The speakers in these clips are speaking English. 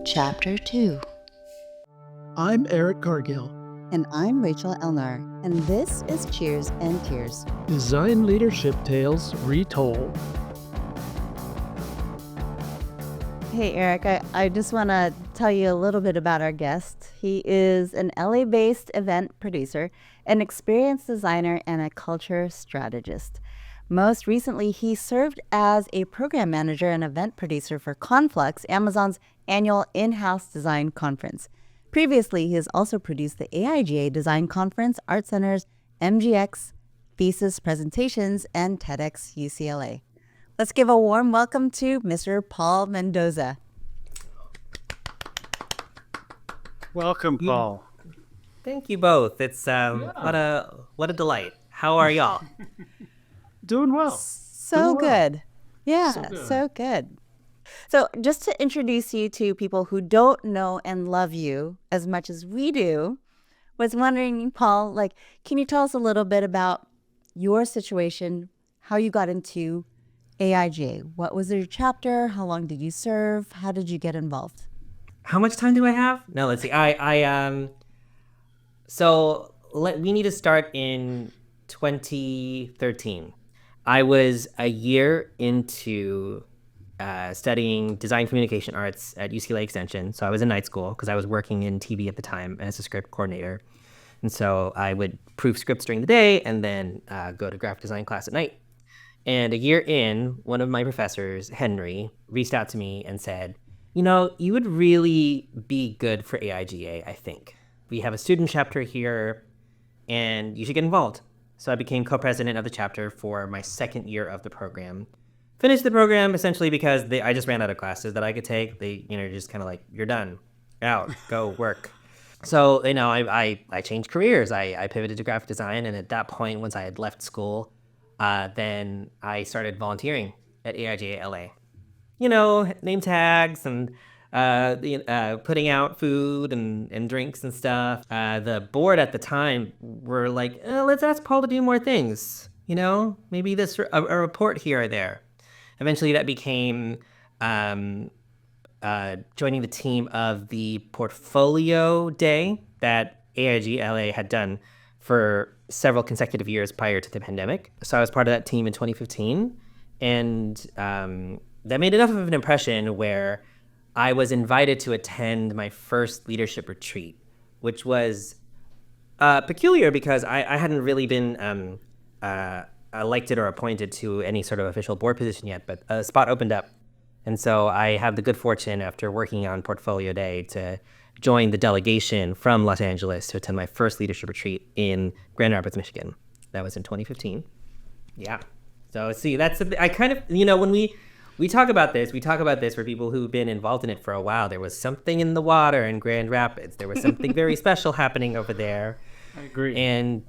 Chapter 2. I'm Eric Cargill. And I'm Rachel Elnar, and this is Cheers and Tears. Design Leadership Tales Retold. Hey, Eric, I just want to tell you a little bit about our guest. He is an LA-based event producer, an experienced designer, and a culture strategist. Most recently, he served as a program manager and event producer for Conflux, Amazon's annual in-house design conference. Previously, he has also produced the AIGA Design Conference, Art Center's MGX, thesis presentations, and TEDx UCLA. Let's give a warm welcome to Mr. Paul Mendoza. Welcome, Paul. Thank you both. It's what a delight. How are y'all? Doing well. So Doing well. good. Yeah, so good. So just to introduce you to people who don't know and love you as much as we do, was wondering, Paul, can you tell us a little bit about your situation, how you got into AIGA? What was your chapter? How long did you serve? How did you get involved? How much time do I have? No, let's see. We need to start in 2013. I was a year into studying design communication arts at UCLA Extension. So I was in night school because I was working in TV at the time as a script coordinator. And so I would proof scripts during the day and then go to graphic design class at night. And a year in, one of my professors, Henry, reached out to me and said, you would really be good for AIGA, I think. We have a student chapter here and you should get involved. So I became co-president of the chapter for my second year of the program. Finished the program essentially because I just ran out of classes that I could take. They, just kind of like, you're done, out, go work. So, I changed careers. I pivoted to graphic design. And at that point, once I had left school, then I started volunteering at AIGA LA. Name tags and putting out food and drinks and stuff. The board at the time were like, let's ask Paul to do more things. Maybe a report here or there. Eventually, that became joining the team of the portfolio day that AIG LA had done for several consecutive years prior to the pandemic. So I was part of that team in 2015, and that made enough of an impression where I was invited to attend my first leadership retreat, which was peculiar because I hadn't really been elected or appointed to any sort of official board position yet, but a spot opened up. And so I have the good fortune after working on Portfolio Day to join the delegation from Los Angeles to attend my first leadership retreat in Grand Rapids, Michigan. That was in 2015. Yeah. So see, I kind of, when we talk about this for people who've been involved in it for a while. There was something in the water in Grand Rapids. There was something very special happening over there. I agree. And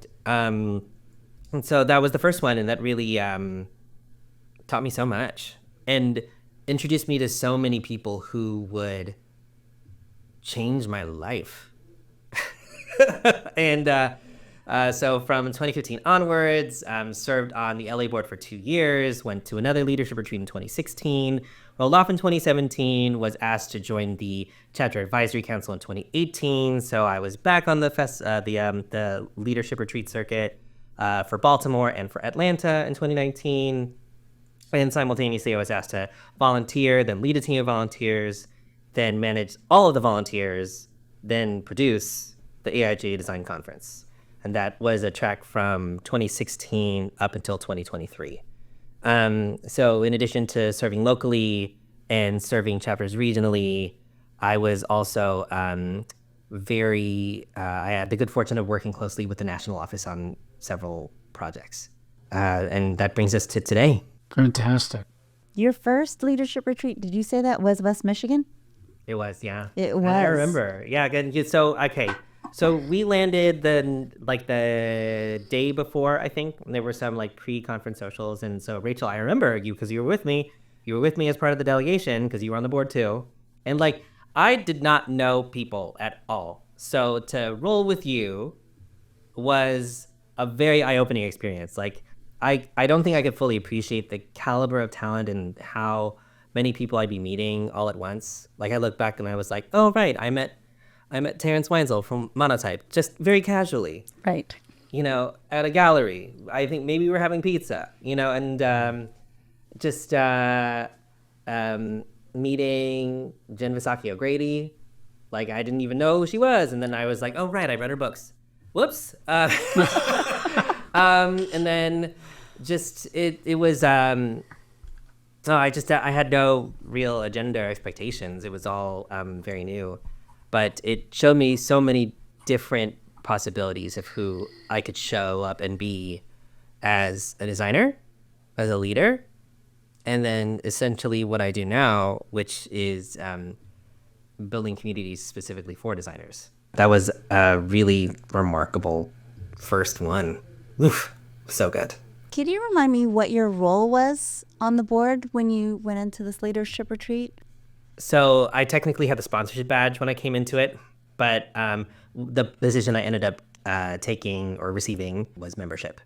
so that was the first one, and that really taught me so much and introduced me to so many people who would change my life. And so from 2015 onwards, served on the LA board for 2 years, went to another leadership retreat in 2016, rolled off in 2017, was asked to join the chapter advisory council in 2018. So I was back on the leadership retreat circuit for Baltimore and for Atlanta in 2019. And simultaneously, I was asked to volunteer, then lead a team of volunteers, then manage all of the volunteers, then produce the AIGA Design Conference. And that was a track from 2016 up until 2023. So in addition to serving locally and serving chapters regionally, I was also I had the good fortune of working closely with the national office on several projects. And that brings us to today. Fantastic. Your first leadership retreat, did you say that was West Michigan? It was, yeah. It was. I remember. Yeah, good. So, okay. So we landed the day before, I think. There were some pre-conference socials. And so, Rachel, I remember you because you were with me. You were with me as part of the delegation because you were on the board too. And I did not know people at all. So to roll with you was a very eye-opening experience. I don't think I could fully appreciate the caliber of talent and how many people I'd be meeting all at once. Like I look back and I was like, oh right, I met Terrence Weinzel from Monotype just very casually, Right. at a gallery. I think maybe we were having pizza, and just meeting Jen Visaki O'Grady. Like I didn't even know who she was, and then I was like, oh right, I read her books. Whoops. And then just it was no, I had no real agenda or expectations. It was all very new, but it showed me so many different possibilities of who I could show up and be as a designer, as a leader, and then essentially what I do now, which is building communities specifically for designers. That was a really remarkable first one. Oof, so good. Could you remind me what your role was on the board when you went into this leadership retreat? So I technically had the sponsorship badge when I came into it, but the position I ended up taking or receiving was membership.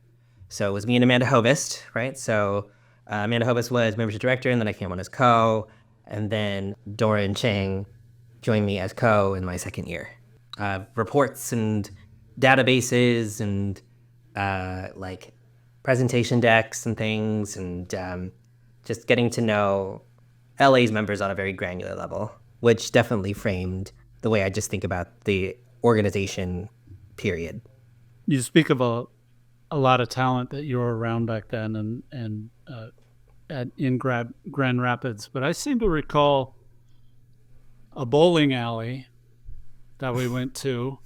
So it was me and Amanda Hovest, right? So Amanda Hovest was membership director, and then I came on as co, and then Doran Chang joined me as co in my second year. Reports and databases and like presentation decks and things, and just getting to know LA's members on a very granular level, which definitely framed the way I just think about the organization, period. You speak of a lot of talent that you were around back then and in Grand Rapids, but I seem to recall a bowling alley that we went to,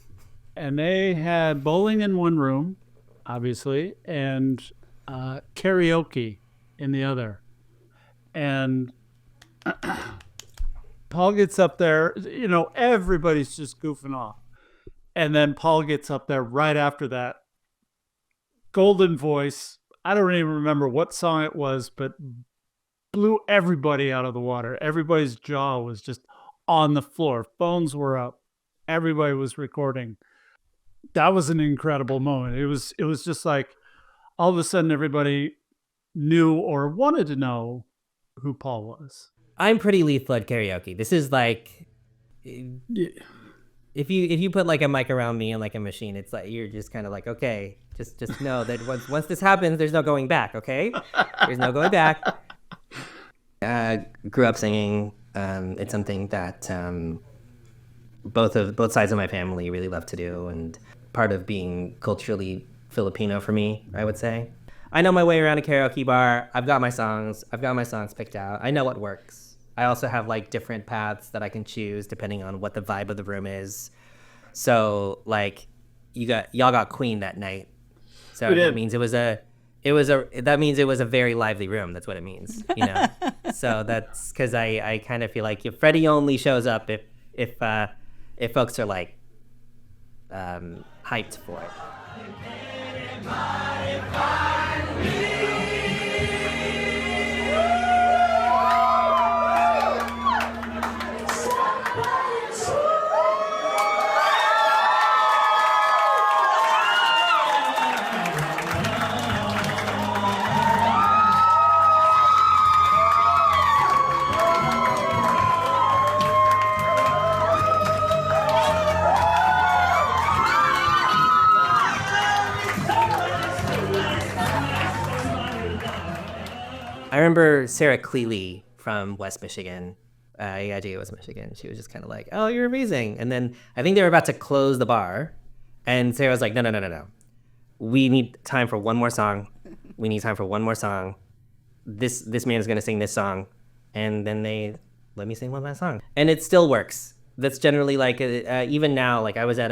and they had bowling in one room, obviously, and karaoke in the other. And Paul gets up there, everybody's just goofing off. And then Paul gets up there right after that. Golden voice. I don't even remember what song it was, but blew everybody out of the water. Everybody's jaw was just on the floor. Phones were up. Everybody was recording. That was an incredible moment. It was just like all of a sudden everybody knew or wanted to know who Paul was. I'm pretty lethal at karaoke. This is like, Yeah. if you put like a mic around me and like a machine, it's like you're just kind of like, okay, just know that once this happens, there's no going back. Okay, there's no going back. Grew up singing. It's something that both sides of my family really love to do, and part of being culturally Filipino for me, I would say. I know my way around a karaoke bar. I've got my songs picked out. I know what works. I also have like different paths that I can choose depending on what the vibe of the room is. So like y'all got Queen that night. So that means it was a very lively room. That's what it means, So that's because I kind of feel like if Freddie only shows up if folks are like hyped for it. I remember Sarah Cleely from West Michigan, AIGA West Michigan. She was just kind of like, oh, you're amazing. And then I think they were about to close the bar. And Sarah was like, no. We need time for one more song. This man is going to sing this song. And then they let me sing one last song. And it still works. That's generally like, even now, like I was at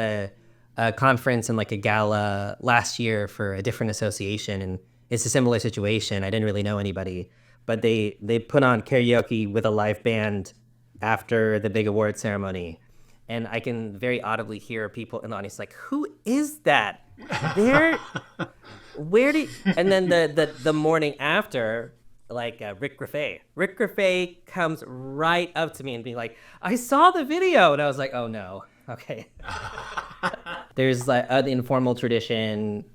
a conference and like a gala last year for a different association, and it's a similar situation. I didn't really know anybody, but they put on karaoke with a live band after the big award ceremony. And I can very audibly hear people in the audience like, who is that? And then the morning after, like Rick Raffay comes right up to me and being like, I saw the video. And I was like, oh no, okay. There's like an informal tradition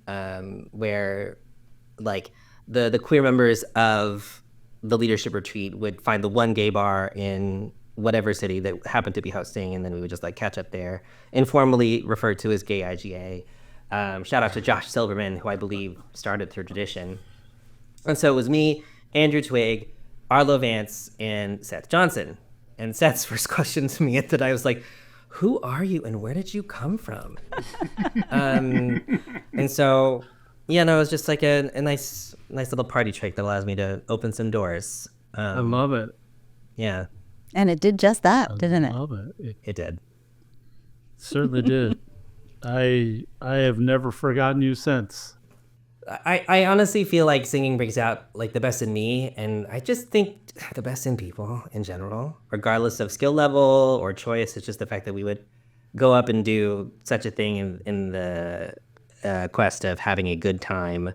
where like the queer members of the leadership retreat would find the one gay bar in whatever city that happened to be hosting, and then we would just like catch up there, informally referred to as GayIGA. Shout out to Josh Silverman, who I believe started the tradition. And so it was me, Andrew Twig, Arlo Vance, and Seth Johnson. And Seth's first question to me that I was like, who are you and where did you come from? And so, yeah, no, it was just like a nice little party trick that allows me to open some doors. I love it. Yeah, And it did just that, didn't it? I love it. it did. Certainly did. I have never forgotten you since. I honestly feel like singing brings out like the best in me, and I just think the best in people in general, regardless of skill level or choice. It's just the fact that we would go up and do such a thing in the quest of having a good time.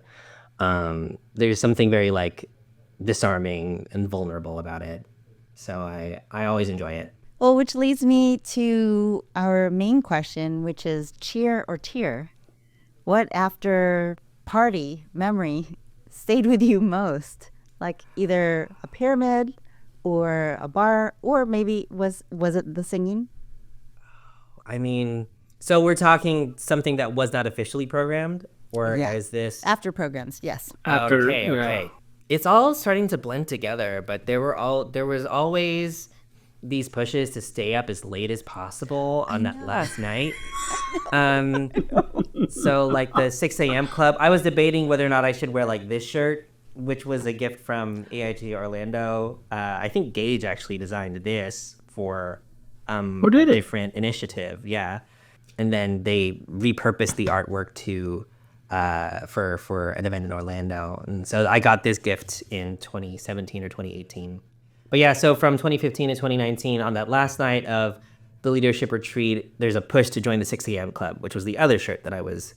There's something very like disarming and vulnerable about it. So I always enjoy it. Well, which leads me to our main question, which is cheer or tear. What after party memory stayed with you most? Like either a pyramid or a bar, or maybe was it the singing? I mean, so we're talking something that was not officially programmed, or Yeah. is this After programs, yes. Okay. It's all starting to blend together, but there was always these pushes to stay up as late as possible on that last night. So like the 6 a.m. club, I was debating whether or not I should wear like this shirt, which was a gift from AIGA Orlando. I think Gage actually designed this for did a he? different initiative. Yeah. And then they repurposed the artwork to for an event in Orlando. And so I got this gift in 2017 or 2018. But yeah, so from 2015 to 2019, on that last night of the leadership retreat, there's a push to join the 6 a.m. club, which was the other shirt that I was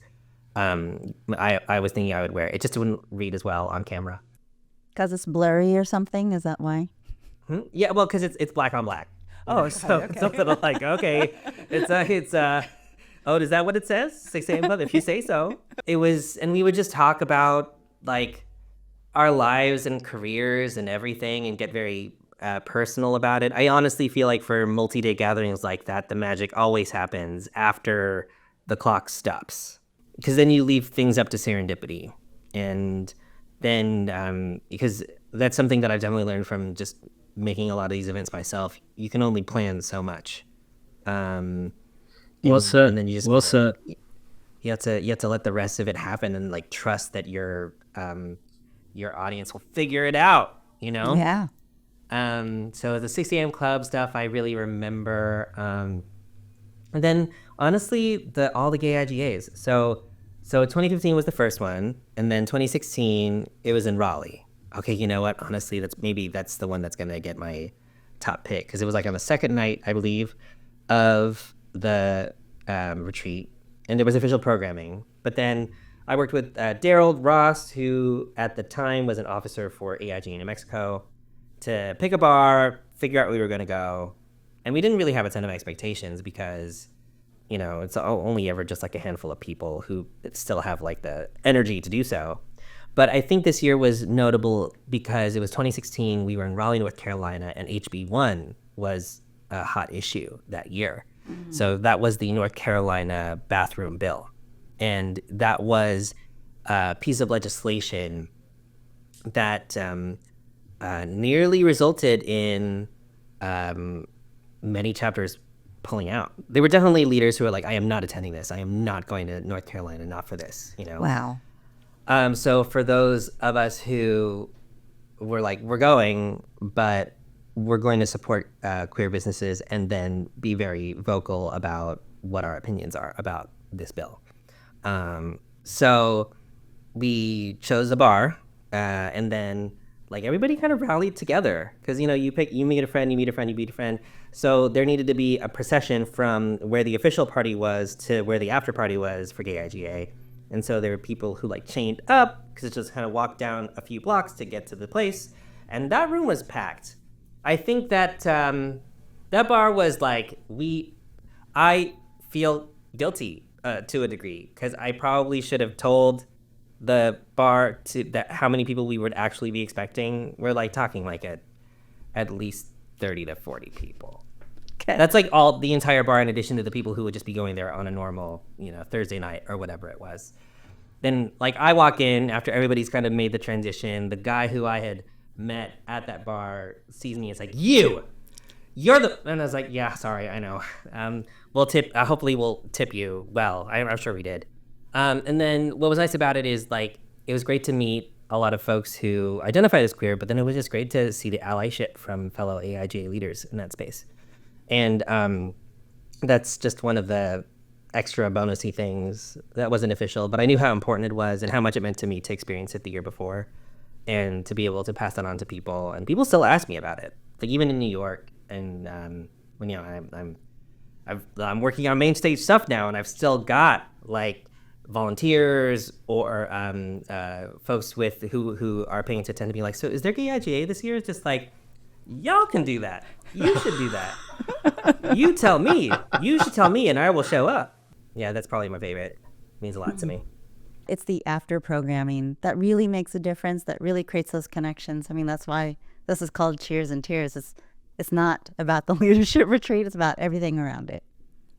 thinking I would wear. It just wouldn't read as well on camera. Because it's blurry or something? Is that why? Yeah, well, because it's black on black. Oh, so something like, okay, oh, is that what it says? 6 a.m. club, if you say so. It was, and we would just talk about like our lives and careers and everything and get very personal about it. I honestly feel like for multi-day gatherings like that, the magic always happens after the clock stops, because then you leave things up to serendipity. And then because that's something that I've definitely learned from just making a lot of these events myself. You can only plan so much. Well said. And then you just well said. you have to let the rest of it happen and like trust that your audience will figure it out, you know? Yeah. So the 6 a.m. club stuff, I really remember. And then honestly, all the gay IGAs. So 2015 was the first one, and then 2016 it was in Raleigh. Okay, you know what? Honestly, that's the one that's gonna get my top pick, because it was like on the second night, I believe, of the retreat, and there was official programming. But then I worked with Daryl Ross, who at the time was an officer for AIG in New Mexico, to pick a bar, figure out where we were going to go. And we didn't really have a ton of expectations because, you know, it's only ever just like a handful of people who still have like the energy to do so. But I think this year was notable because it was 2016, we were in Raleigh, North Carolina, and HB1 was a hot issue that year. Mm-hmm. So that was the North Carolina bathroom bill. And that was a piece of legislation that nearly resulted in many chapters pulling out. There were definitely leaders who were like, I am not attending this. I am not going to North Carolina, not for this, you know? Wow. So for those of us who were like, we're going, but we're going to support queer businesses and then be very vocal about what our opinions are about this bill. So we chose a bar, and then like everybody kind of rallied together because, you know, you meet a friend, you meet a friend, you meet a friend. So there needed to be a procession from where the official party was to where the after party was for GayIGA. And so there were people who like chained up because it just kind of walked down a few blocks to get to the place. And that room was packed. I think that that bar was like, I feel guilty to a degree because I probably should have told the bar to that how many people we would actually be expecting, we're like talking like at least 30 to 40 people. Okay. That's like all the entire bar in addition to the people who would just be going there on a normal, Thursday night or whatever it was. Then like I walk in after everybody's kind of made the transition. The guy who I had met at that bar sees me. It's like, you're the, and I was like, yeah, sorry, I know. We'll tip, hopefully we'll tip you well. I'm sure we did. And then what was nice about it is like, it was great to meet a lot of folks who identify as queer, but then it was just great to see the allyship from fellow AIGA leaders in that space. And that's just one of the extra bonusy things that wasn't official, but I knew how important it was and how much it meant to me to experience it the year before and to be able to pass that on to people. And people still ask me about it, like even in New York. And when I'm working on main stage stuff now, and I've still got like volunteers or folks who are paying attention to me like, so is there GayIGA this year? It's just like, y'all can do that. You should do that. You tell me. You should tell me, and I will show up. Yeah, that's probably my favorite. It means a lot to me. It's the after programming that really makes a difference, that really creates those connections. I mean, that's why this is called Cheers and Tears. It's not about the leadership retreat. It's about everything around it.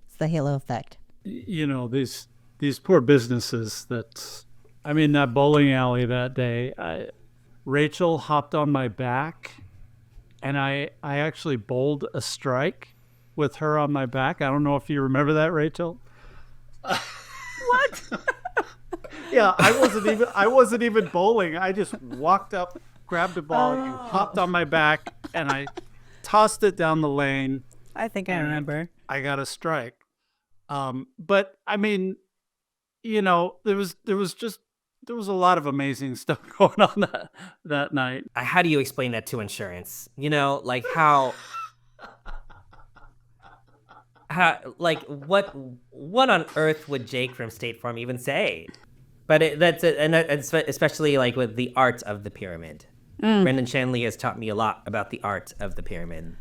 It's the halo effect. These poor businesses that bowling alley that day, Rachel hopped on my back and I actually bowled a strike with her on my back. I don't know if you remember that, Rachel. What? Yeah, I wasn't even bowling. I just walked up, grabbed a ball, you hopped on my back, and I tossed it down the lane. I think I remember. I got a strike. But I mean, there was a lot of amazing stuff going on that night. How do you explain that to insurance? Like how like what on earth would Jake from State Farm even say? But especially like with the art of the pyramid. Brendan Shanley has taught me a lot about the art of the pyramid.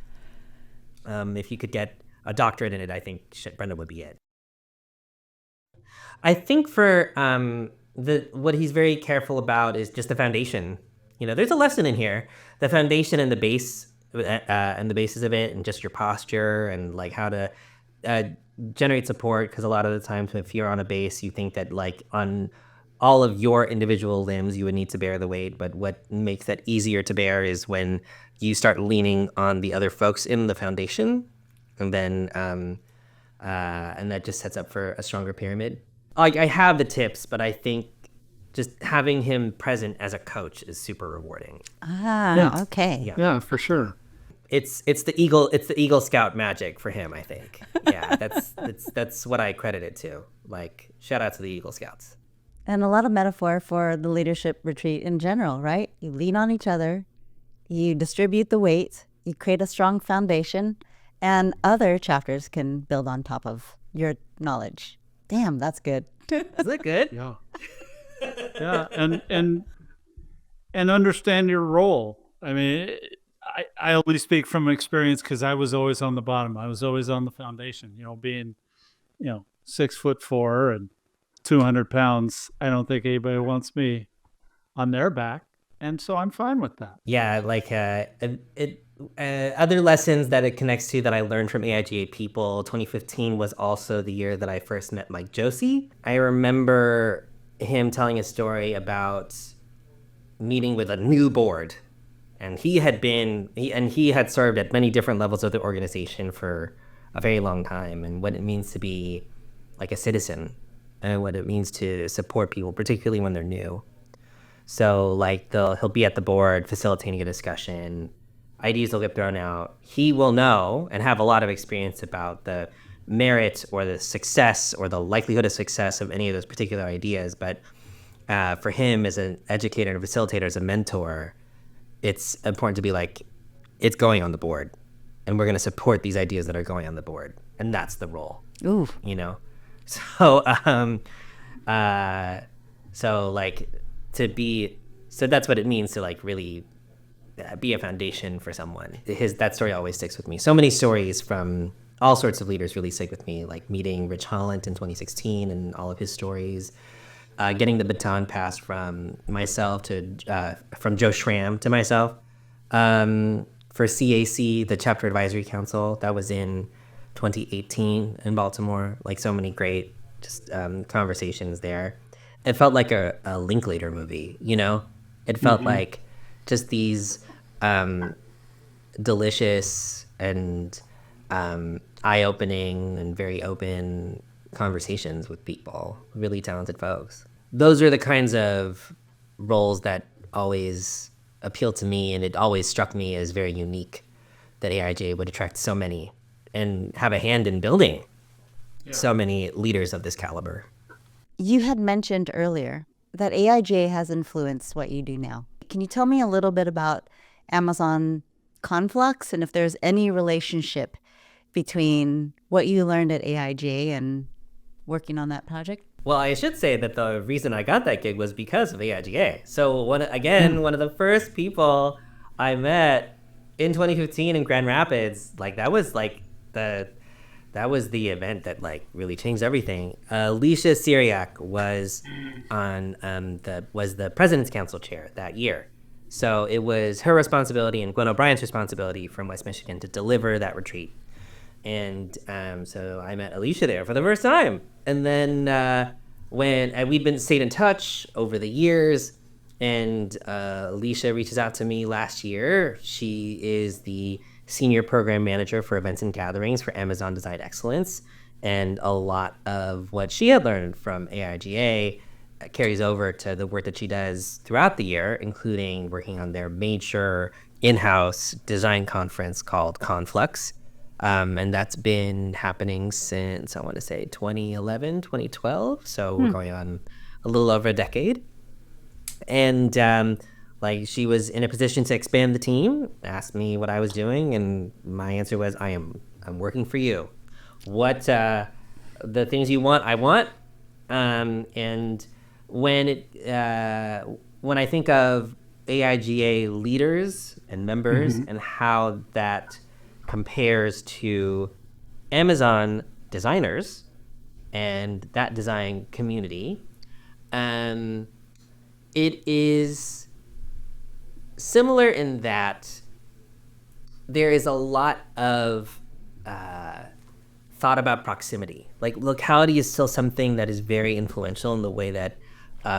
If you could get a doctorate in it, I think Brendan would be it. I think for what he's very careful about is just the foundation. There's a lesson in here. The foundation and the base and the basis of it, and just your posture and like how to generate support. Because a lot of the times, if you're on a base, you think that like on all of your individual limbs, you would need to bear the weight. But what makes that easier to bear is when you start leaning on the other folks in the foundation, and then and that just sets up for a stronger pyramid. Like I have the tips, but I think just having him present as a coach is super rewarding. Okay. Yeah, for sure. It's the Eagle Scout magic for him, I think. Yeah, that's what I credit it to. Like shout out to the Eagle Scouts. And a lot of metaphor for the leadership retreat in general, right? You lean on each other, you distribute the weight, you create a strong foundation, and other chapters can build on top of your knowledge. Damn, that's good. Is that good? Yeah. Yeah, and understand your role. I mean, I only speak from experience because I was always on the bottom. I was always on the foundation. Being 6'4" and 200 pounds. I don't think anybody wants me on their back, and so I'm fine with that. Yeah, like other lessons that it connects to that I learned from AIGA people. 2015 was also the year that I first met Mike Josie. I remember him telling a story about meeting with a new board, and he had served at many different levels of the organization for a very long time, and what it means to be like a citizen and what it means to support people, particularly when they're new. So like he'll be at the board facilitating a discussion. Ideas will get thrown out. He will know and have a lot of experience about the merit or the success or the likelihood of success of any of those particular ideas. But for him as an educator and a facilitator, as a mentor, it's important to be like, it's going on the board and we're going to support these ideas that are going on the board. And that's the role. Ooh. So, so like so that's what it means to like really be a foundation for someone. That story always sticks with me. So many stories from all sorts of leaders really stick with me, like meeting Rich Holland in 2016 and all of his stories, getting the baton passed from myself to from Joe Schramm to myself for CAC, the Chapter Advisory Council. That was in 2018 in Baltimore. Like so many great just conversations there. It felt like a Linklater movie, you know? It felt like just these delicious and eye-opening and very open conversations with people, really talented folks. Those are the kinds of roles that always appealed to me, and it always struck me as very unique that AIGA would attract so many and have a hand in building so many leaders of this caliber. You had mentioned earlier that AIGA has influenced what you do now. Can you tell me a little bit about Amazon Conflux and if there's any relationship between what you learned at AIGA and working on that project? Well, I should say that the reason I got that gig was because of AIGA. So one of the first people I met in 2015 in Grand Rapids, like that was the event that like really changed everything. Alicia Syriac was on the President's Council chair that year. So it was her responsibility and Gwen O'Brien's responsibility from West Michigan to deliver that retreat. And so I met Alicia there for the first time. And then we'd stayed in touch over the years, and Alicia reaches out to me last year. She is the senior program manager for events and gatherings for Amazon Design Excellence. And a lot of what she had learned from AIGA carries over to the work that she does throughout the year, including working on their major in-house design conference called Conflux. And that's been happening since, I want to say, 2011, 2012. So we're going on a little over a decade. And like she was in a position to expand the team, asked me what I was doing, and my answer was, I'm working for you. What the things you want, I want. And when I think of AIGA leaders and members and how that compares to Amazon designers and that design community, it is similar in that there is a lot of thought about proximity. Like locality is still something that is very influential in the way that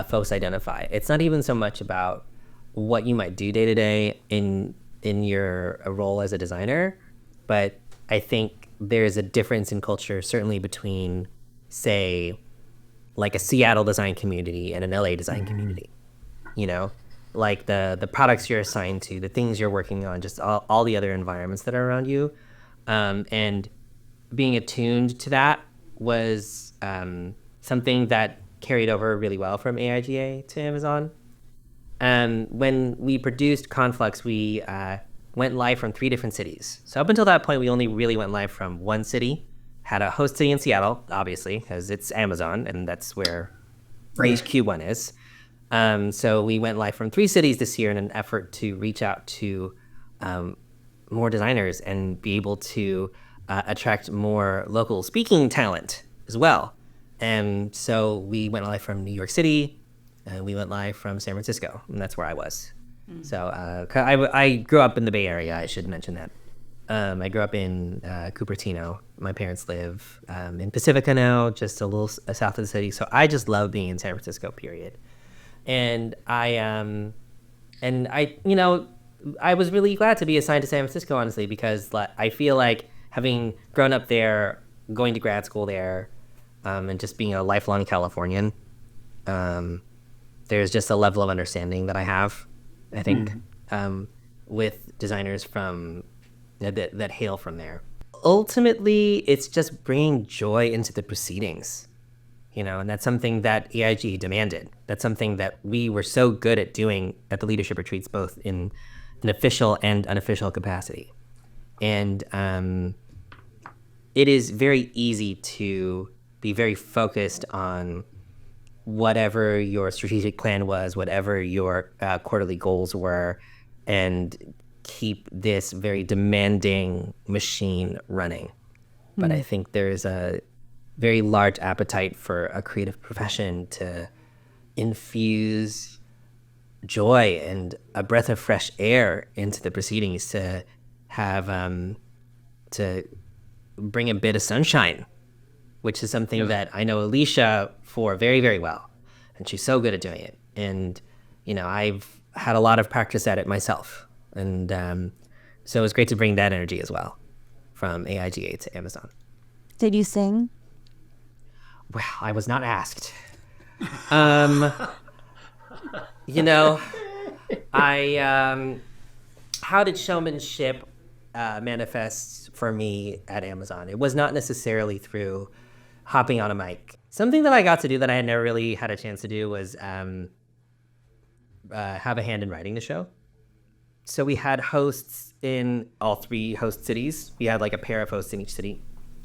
folks identify. It's not even so much about what you might do day to day in your role as a designer, but I think there's a difference in culture, certainly between, say, like a Seattle design community and an LA design community. You know, like the products you're assigned to, the things you're working on, just all the other environments that are around you. And being attuned to that was something that carried over really well from AIGA to Amazon. When we produced Conflux, we went live from 3 different cities. So up until that point, we only really went live from one city, had a host city in Seattle, obviously, because it's Amazon, and that's where HQ1 is. So we went live from 3 cities this year in an effort to reach out to more designers and be able to attract more local speaking talent as well. And so we went live from New York City, and we went live from San Francisco, and that's where I was. So I grew up in the Bay Area, I should mention that. I grew up in Cupertino. My parents live in Pacifica now, just a little south of the city. So I just love being in San Francisco, period. And I was really glad to be assigned to San Francisco, honestly, because I feel like having grown up there, going to grad school there, and just being a lifelong Californian, there's just a level of understanding that I have, I think, with designers from that hail from there. Ultimately, it's just bringing joy into the proceedings, and that's something that AIG demanded. That's something that we were so good at doing at the leadership retreats, both in an official and unofficial capacity. And it is very easy to be very focused on whatever your strategic plan was, whatever your quarterly goals were, and keep this very demanding machine running. But I think there's a very large appetite for a creative profession to infuse joy and a breath of fresh air into the proceedings, to have to bring a bit of sunshine, which is something that I know Alicia for very, very well, and she's so good at doing it. And I've had a lot of practice at it myself, and so it was great to bring that energy as well from AIGA to Amazon. Did you sing? Well, I was not asked. How did showmanship manifest for me at Amazon? It was not necessarily through hopping on a mic. Something that I got to do that I had never really had a chance to do was have a hand in writing the show. So we had hosts in all 3 host cities. We had like a pair of hosts in each city.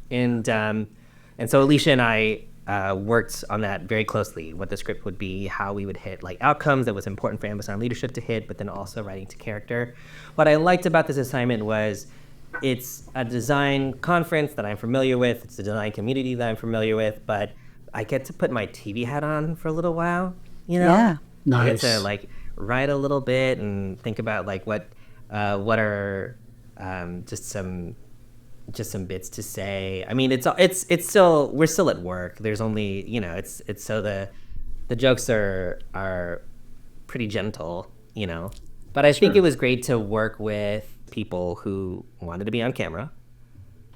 And so Alicia and I worked on that very closely, what the script would be, how we would hit like outcomes that was important for Amazon leadership to hit, but then also writing to character. What I liked about this assignment was it's a design conference that I'm familiar with. It's a design community that I'm familiar with, but I get to put my TV hat on for a little while, Yeah. Nice. I get to like write a little bit and think about like what are just some bits to say. I mean, it's still, we're still at work. There's only, it's so the jokes are pretty gentle, but I think it was great to work with people who wanted to be on camera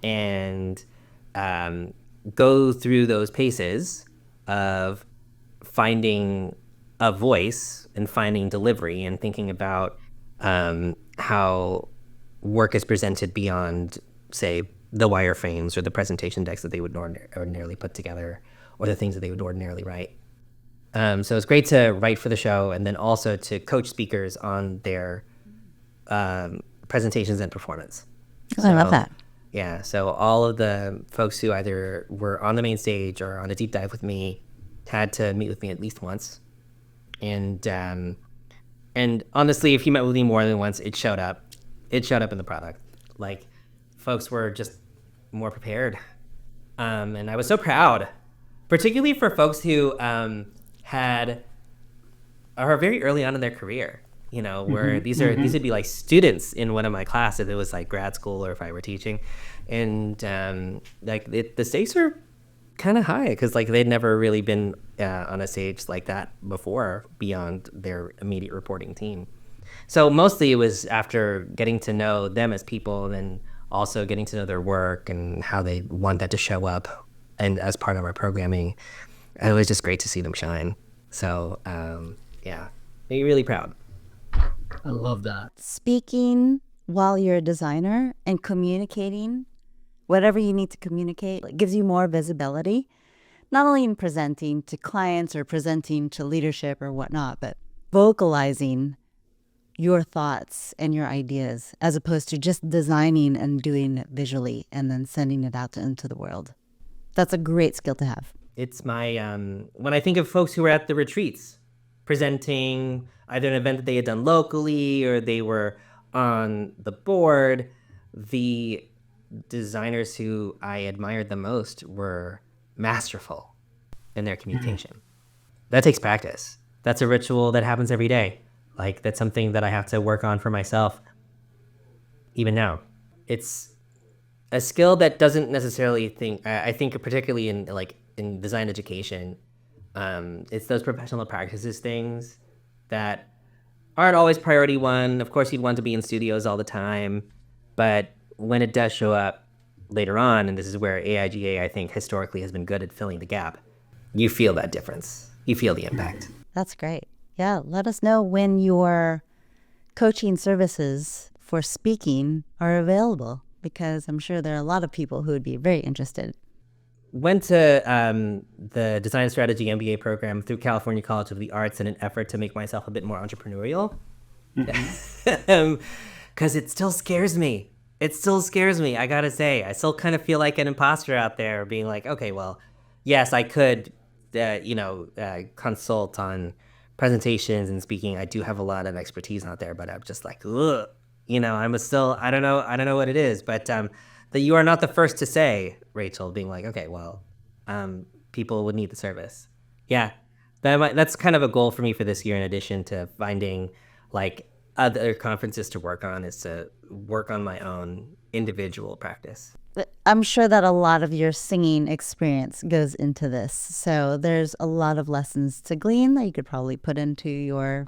and go through those paces of finding a voice and finding delivery and thinking about how work is presented beyond, say, the wireframes or the presentation decks that they would ordinarily put together, or the things that they would ordinarily write. So it's great to write for the show and then also to coach speakers on their presentations and performance. I love that. Yeah, so all of the folks who either were on the main stage or on a deep dive with me had to meet with me at least once. And honestly, if you met with me more than once, it showed up. It showed up in the product. Like, folks were just more prepared. And I was so proud, particularly for folks who are very early on in their career, where these would be like students in one of my classes if it was like grad school or if I were teaching. And the stakes are kind of high because like they'd never really been on a stage like that before beyond their immediate reporting team. So mostly it was after getting to know them as people and then also getting to know their work and how they want that to show up and as part of our programming. It was just great to see them shine. So yeah, made me really proud. I love that. Speaking while you're a designer and communicating whatever you need to communicate, it gives you more visibility, not only in presenting to clients or presenting to leadership or whatnot, but vocalizing your thoughts and your ideas as opposed to just designing and doing it visually and then sending it out into the world. That's a great skill to have. It's my, when I think of folks who were at the retreats presenting either an event that they had done locally or they were on the board, the designers who I admired the most were masterful in their communication. That takes practice. That's a ritual that happens every day. Like, that's something that I have to work on for myself, even now. It's a skill that doesn't necessarily I think particularly in design education, it's those professional practices things that aren't always priority one. Of course, you'd want to be in studios all the time, but when it does show up later on, and this is where AIGA, I think, historically has been good at filling the gap, you feel that difference. You feel the impact. That's great. Yeah, let us know when your coaching services for speaking are available, because I'm sure there are a lot of people who would be very interested. Went to the Design Strategy MBA program through California College of the Arts in an effort to make myself a bit more entrepreneurial. Because it still scares me. It still scares me, I gotta say. I still kind of feel like an imposter out there being like, okay, well, yes, I could, consult on presentations and speaking. I do have a lot of expertise out there, but I'm just like, ugh. I don't know what it is, but that you are not the first to say, Rachel, being like, okay, well, people would need the service. Yeah, That's kind of a goal for me for this year, in addition to finding like other conferences to work on, is to work on my own individual practice. I'm sure that a lot of your singing experience goes into this. So there's a lot of lessons to glean that you could probably put into your.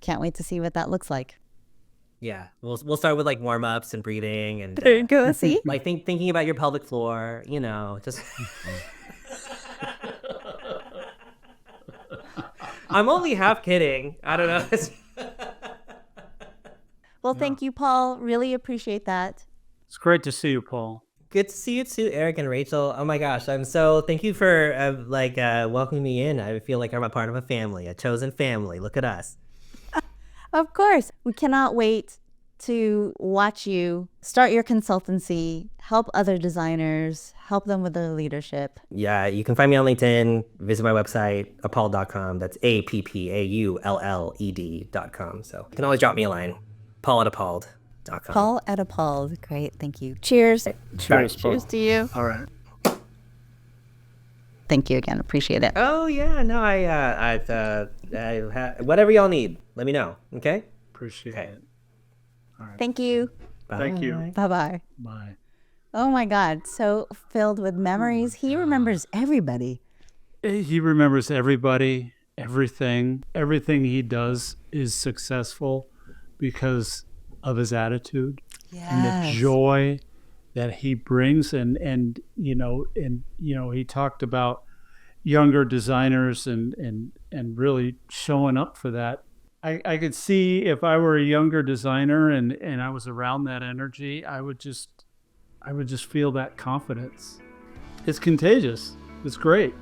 Can't wait to see what that looks like. Yeah, we'll start with like warm ups and breathing and There you go. See? like thinking about your pelvic floor. Just. I'm only half kidding. I don't know. Well, thank you, Paul. Really appreciate that. It's great to see you, Paul. Good to see you too, Eric and Rachel. Oh my gosh, thank you for welcoming me in. I feel like I'm a part of a family, a chosen family. Look at us. Of course. We cannot wait to watch you start your consultancy, help other designers, help them with their leadership. Yeah, you can find me on LinkedIn. Visit my website, appalled.com. That's APPAULLED.com. So you can always drop me a line. Paul at appalled.com. Paul at Appalled. Great. Thank you. Cheers. Cheers, Paul. Cheers to you. All right. Thank you again. Appreciate it. Oh yeah, no, whatever y'all need, let me know. Okay. Appreciate it. Thank you. Thank you. Bye-bye. Bye. Oh my God. So filled with memories. He remembers everybody. He remembers everybody, everything. Everything he does is successful because of his attitude and the joy that he brings. And he talked about younger designers and really showing up for that. I could see if I were a younger designer and I was around that energy, I would just feel that confidence. It's contagious. It's great.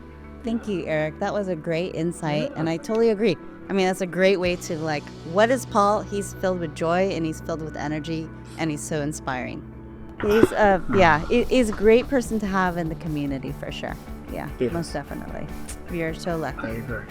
Thank you, Eric. That was a great insight, and I totally agree. I mean, that's a great way to what is Paul? He's filled with joy, and he's filled with energy, and he's so inspiring. He's he's a great person to have in the community for sure. Yeah, most definitely. We are so lucky. I agree.